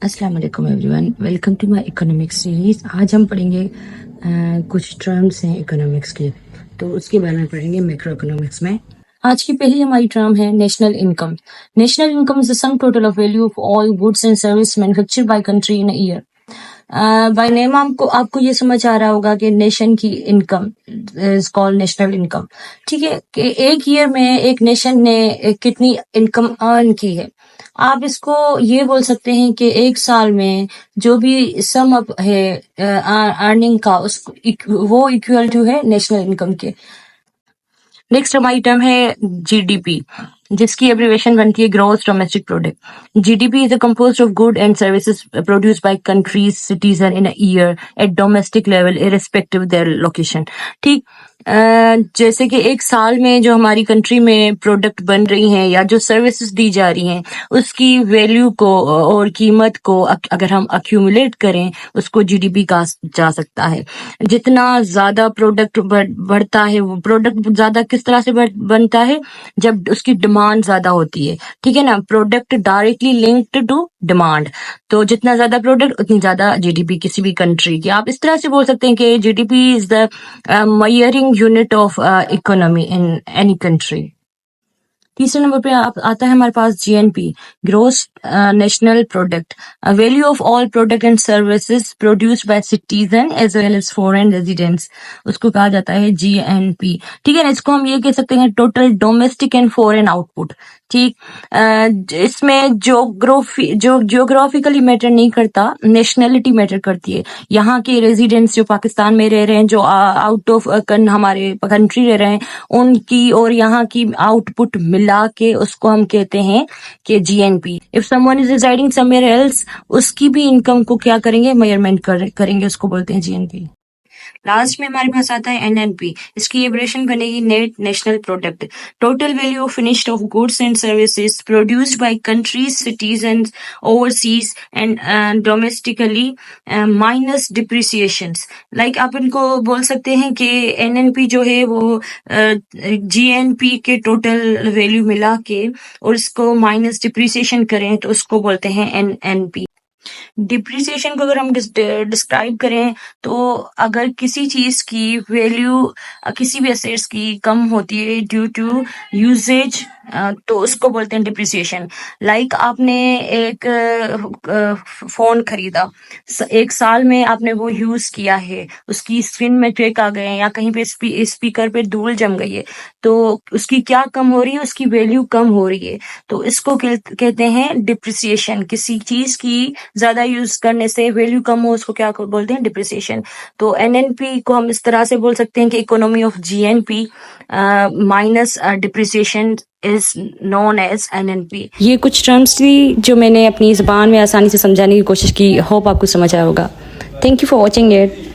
अस्सलाम वालेकुम everyone, welcome to my economics series. आज हम पढ़ेंगे कुछ टर्म्स हैं इकोनॉमिक्स के, तो उसके बारे में पढ़ेंगे मैक्रो इकोनॉमिक्स में। आज की पहली हमारी टर्म है national income. National income is the sum total of value of all goods and service manufactured by country in a year. By name आपको ये समझ आ रहा होगा कि नेशन की income is called national income. ठीक है, कि एक ईयर में एक नेशन ने कितनी इनकम अर्न की है। आप इसको ये बोल सकते हैं कि एक साल में जो भी सम अप है अर्निंग का, उसको वो इक्वल टू है नेशनल इनकम के। नेक्स्ट हमारी टर्म है जीडीपी, जिसकी एब्रिविएशन बनती है gross domestic product. GDP is composed of good and services produced by countries citizen in a year at domestic level irrespective their location. ठीक, जैसे कि एक साल में जो हमारी कंट्री में प्रोडक्ट बन रही हैं या जो सर्विसेज दी जा रही हैं, उसकी वैल्यू को और कीमत को अगर हम अक्यूमुलेट करें, उसको जीडीपी कहा जा सकता है। जितना ज्यादा प्रोडक्ट बढ़ता है, वो प्रोडक्ट ज्यादा किस तरह से बनता है, जब उसकी डिमांड ज्यादा होती है। ठीक है ना, product directly linked to demand. तो जितना ज्यादा प्रोडक्ट उतनी ज्यादा जीडीपी किसी भी कंट्री की। आप इस तरह से बोल सकते हैं कि GDP is the measuring unit of economy in any country। तीसरे नंबर पे आता है हमारे पास GNP, gross national product, value of all product and services produced by citizen as well as foreign residents, उसको कहा जाता है जीएनपी। ठीक है ना, इसको हम ये कह सकते हैं total domestic and foreign output. ठीक, इसमें जियोग्राफिकली मैटर नहीं करता, नेशनलिटी मैटर करती है। यहाँ के रेजिडेंट्स जो पाकिस्तान में रह रहे हैं, जो आउट ऑफ हमारे कंट्री रह रहे हैं, उनकी और यहाँ की आउटपुट मिला के उसको हम कहते हैं कि GNP. If someone is residing somewhere else, उसकी भी इनकम को क्या करेंगे, मेजरमेंट करेंगे, उसको बोलते हैं जीएनपी। लास्ट में हमारे पास आता है एनएनपी, इसकी एब्रेशन बनेगी net national product, total value of finished of goods and services produced by countries citizens overseas and domestically minus depreciations. Like आप इनको बोल सकते हैं कि एनएनपी जो है वो जीएनपी के टोटल वैल्यू मिला के और इसको माइनस डिप्रिसिएशन करें तो उसको बोलते हैं एनएनपी। डिप्रिसिएशन को अगर हम डिस्क्राइब करें तो अगर किसी चीज की वैल्यू किसी भी एसेट्स की कम होती है ड्यू टू यूजेज, तो उसको बोलते हैं डिप्रिसिएशन। लाइक आपने एक फोन खरीदा, एक साल में आपने वो यूज किया है, उसकी स्क्रीन में क्रैक आ गए हैं या कहीं पे स्पीकर पे धूल जम गई है, तो उसकी क्या कम हो रही है, उसकी वैल्यू कम हो रही है, तो इसको कहते हैं डिप्रिसिएशन। किसी चीज की ज्यादा यूज करने से वैल्यू कम हो, उसको क्या बोलते हैं, डिप्रिसिएशन। तो एनएनपी को हम इस तरह से बोल सकते हैं कि economy of GNP minus depreciation is known as NNP। ये कुछ टर्म्स थी जो मैंने अपनी ज़बान में आसानी से समझाने की कोशिश की। होप आपको समझ आया होगा। Thank you for watching it.